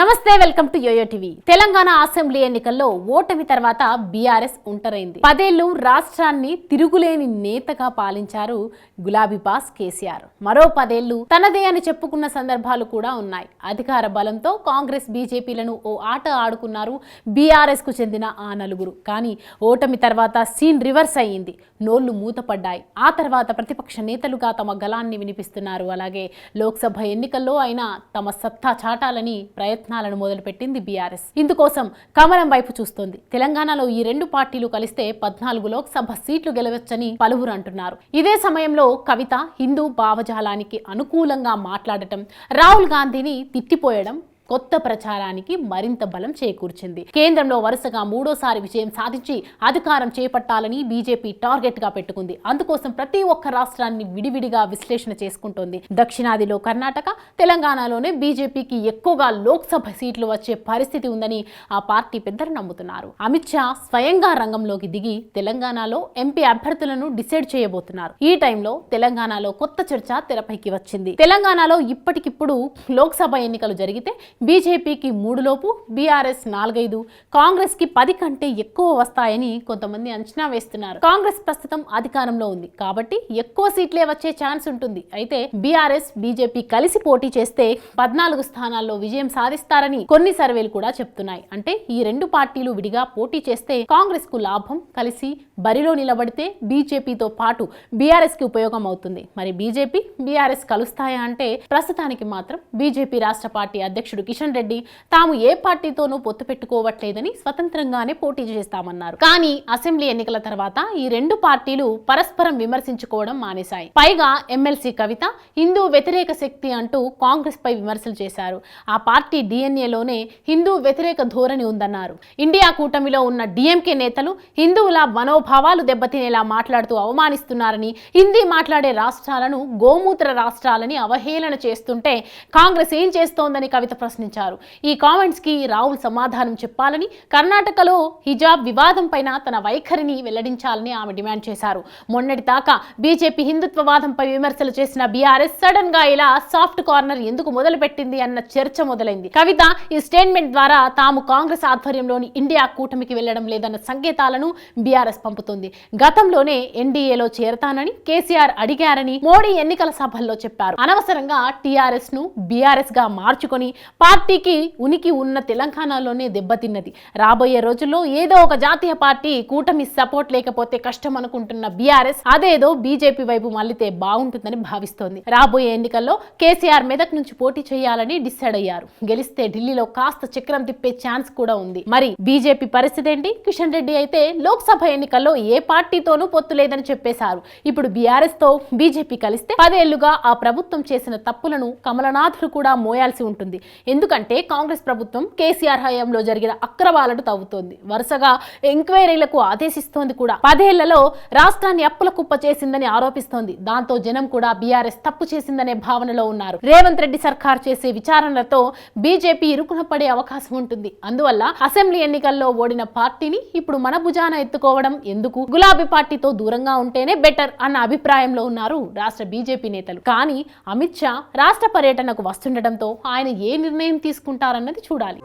నమస్తే, welcome to yoyo TV. Telangana assembly ఎన్నికల్లో ఓటమి తర్వాత బీఆర్ఎస్ ఒంటరైంది. 10 ఏళ్లు రాష్ట్రాన్ని తిరుగులేని నేతగా పాలించారు గులాబీ బాస్ కేసీఆర్. మరో 10 ఏళ్లు తనదే అని చెప్పుకున్న సందర్భాలు కూడా ఉన్నాయి. అధికార బలంతో కాంగ్రెస్ బీజేపీలను ఓ ఆట ఆడుకున్నారు బీఆర్ఎస్ కు చెందిన ఆ నలుగురు. కానీ ఓటమి తర్వాత సీన్ రివర్స్ అయ్యింది. నోళ్లు మూతపడ్డాయి. ఆ తర్వాత ప్రతిపక్ష నేతలుగా తమ గలాన్ని వినిపిస్తున్నారు. అలాగే లోక్సభ ఎన్నికల్లో అయినా తమ సత్తా చాటాలని ప్రయత్నాలను మొదలుపెట్టింది బీఆర్ఎస్. ఇందుకోసం కమలం వైపు చూస్తోంది. తెలంగాణలో ఈ రెండు పార్టీలు కలిస్తే 14 లోక్సభ సీట్లు గెలవచ్చని పలువురు అంటున్నారు. ఇదే సమయంలో కవిత హిందూ భావజాలానికి అనుకూలంగా మాట్లాడటం, రాహుల్ గాంధీని తిట్టిపోయడం కొత్త ప్రచారానికి మరింత బలం చేకూర్చింది. కేంద్రంలో వరుసగా 3వ విజయం సాధించి అధికారం చేపట్టాలని బీజేపీ టార్గెట్ గా పెట్టుకుంది. అందుకోసం ప్రతి ఒక్క రాష్ట్రాన్ని విడివిడిగా విశ్లేషణ చేసుకుంటోంది. దక్షిణాదిలో కర్ణాటక, తెలంగాణలోనే బీజేపీకి ఎక్కువగా లోక్సభ సీట్లు వచ్చే పరిస్థితి ఉందని ఆ పార్టీ పెద్దలు నమ్ముతున్నారు. అమిత్ షా స్వయంగా రంగంలోకి దిగి తెలంగాణలో ఎంపీ అభ్యర్థులను డిసైడ్ చేయబోతున్నారు. ఈ టైంలో తెలంగాణలో కొత్త చర్చ తెరపైకి వచ్చింది. తెలంగాణలో ఇప్పటికిప్పుడు లోక్సభ ఎన్నికలు జరిగితే బీజేపీకి 3 లోపు, బీఆర్ఎస్ 4-5, కాంగ్రెస్ కి 10 కంటే ఎక్కువ వస్తాయని కొంతమంది అంచనా వేస్తున్నారు. కాంగ్రెస్ ప్రస్తుతం అధికారంలో ఉంది కాబట్టి ఎక్కువ సీట్లే వచ్చే ఛాన్స్ ఉంటుంది. అయితే బీఆర్ఎస్ బీజేపీ కలిసి పోటీ చేస్తే 14 స్థానాల్లో విజయం సాధిస్తారని కొన్ని సర్వేలు కూడా చెప్తున్నాయి. అంటే ఈ రెండు పార్టీలు విడిగా పోటీ చేస్తే కాంగ్రెస్ కు లాభం, కలిసి బరిలో నిలబడితే బీజేపీతో పాటు బీఆర్ఎస్ కి ఉపయోగం అవుతుంది. మరి బీజేపీ బీఆర్ఎస్ కలుస్తాయా అంటే ప్రస్తుతానికి మాత్రం బీజేపీ రాష్ట్ర పార్టీ అధ్యక్షుడు కిషన్ రెడ్డి తాము ఏ పార్టీతోనూ పొత్తు పెట్టుకోవట్లేదని స్వతంత్రంగానే పోటీ చేస్తామన్నారు. కానీ అసెంబ్లీ ఎన్నికల తర్వాత ఈ రెండు పార్టీలు పరస్పరం విమర్శించుకోవడం మానేశాయి. పైగా ఎమ్మెల్సీ కవిత హిందూ వ్యతిరేక శక్తి అంటూ కాంగ్రెస్ పై విమర్శలు చేశారు. ఆ పార్టీ డిఎన్ఏలోనే హిందూ వ్యతిరేక ధోరణి ఉందన్నారు. ఇండియా కూటమిలో ఉన్న డిఎంకే నేతలు హిందువుల మనోభావాలు దెబ్బతినేలా మాట్లాడుతూ అవమానిస్తున్నారని, హిందీ మాట్లాడే రాష్ట్రాలను గోమూత్ర రాష్ట్రాలని అవహేళన చేస్తుంటే కాంగ్రెస్ ఏం చేస్తోందని కవిత ప్రశ్నించారు. ఈ కామెంట్స్ కి రాహుల్ సమాధానం చెప్పాలని, కర్ణాటకలో హిజాబ్ వివాదం పైన తన వైఖరిని వెల్లడించాలని ఆమె డిమాండ్ చేశారు. మొన్నటి దాకా బీజేపీ హిందుత్వవాదంపై విమర్శలు చేసిన బీఆర్ఎస్ సడన్ గా ఇలా సాఫ్ట్ కార్నర్ ఎందుకు మొదలుపెట్టింది అన్న చర్చ మొదలైంది. కవిత ఈ స్టేట్మెంట్ ద్వారా తాము కాంగ్రెస్ ఆధ్వర్యంలోని ఇండియా కూటమికి వెళ్లడం లేదన్న సంకేతాలను బీఆర్ఎస్ పంపుతుంది. గతంలోనే ఎన్డీఏలో చేరతానని కేసీఆర్ అడిగారని మోడీ ఎన్నికల సభల్లో చెప్పారు. అనవసరంగా టీఆర్ఎస్ ను బీఆర్ఎస్ గా మార్చుకొని పార్టీకి ఉనికి ఉన్న తెలంగాణలోనే దెబ్బతిన్నది. రాబోయే రోజుల్లో ఏదో ఒక జాతీయ పార్టీ కూటమి సపోర్ట్ లేకపోతే కష్టం అనుకుంటున్న బీఆర్ఎస్ అదేదో బీజేపీ వైపు మళ్లితే బాగుంటుందని భావిస్తోంది. రాబోయే ఎన్నికల్లో కేసీఆర్ మెదక్ నుంచి పోటీ చేయాలని డిసైడ్ అయ్యారు. గెలిస్తే ఢిల్లీలో కాస్త చక్రం తిప్పే ఛాన్స్ కూడా ఉంది. మరి బీజేపీ పరిస్థితి ఏంటి? కిషన్ రెడ్డి అయితే లోక్సభ ఎన్నికల్లో ఏ పార్టీతోనూ పొత్తు లేదని చెప్పేశారు. ఇప్పుడు బీఆర్ఎస్ తో బీజేపీ కలిస్తే 10 ఏళ్లుగా ఆ ప్రభుత్వం చేసిన తప్పులను కమలనాథులు కూడా మోయాల్సి ఉంటుంది. ఎందుకంటే కాంగ్రెస్ ప్రభుత్వం కేసీఆర్ హయాంలో జరిగిన అక్రమాలను తవ్వుతోంది. వరుసగా ఎంక్వైరీలకు ఆదేశిస్తోంది కూడా. 10 ఏళ్లలో రాష్ట్రాన్ని అప్పుల కుప్ప చేసిందని ఆరోపిస్తోంది. దాంతో జనం కూడా బీఆర్ఎస్ తప్పు చేసిందనే భావనలో ఉన్నారు. రేవంత్ రెడ్డి సర్కార్ చేసే విచారణలతో బీజేపీ ఇరుకున పడే అవకాశం ఉంటుంది. అందువల్ల అసెంబ్లీ ఎన్నికల్లో ఓడిన పార్టీని ఇప్పుడు మన భుజాన ఎత్తుకోవడం ఎందుకు, గులాబీ పార్టీతో దూరంగా ఉంటేనే బెటర్ అన్న అభిప్రాయంలో ఉన్నారు రాష్ట్ర బీజేపీ నేతలు. కానీ అమిత్ షా రాష్ట్ర పర్యటనకు వస్తుండటంతో ఆయన ఏ నిర్ణయం తీసుకుంటారన్నది చూడాలి.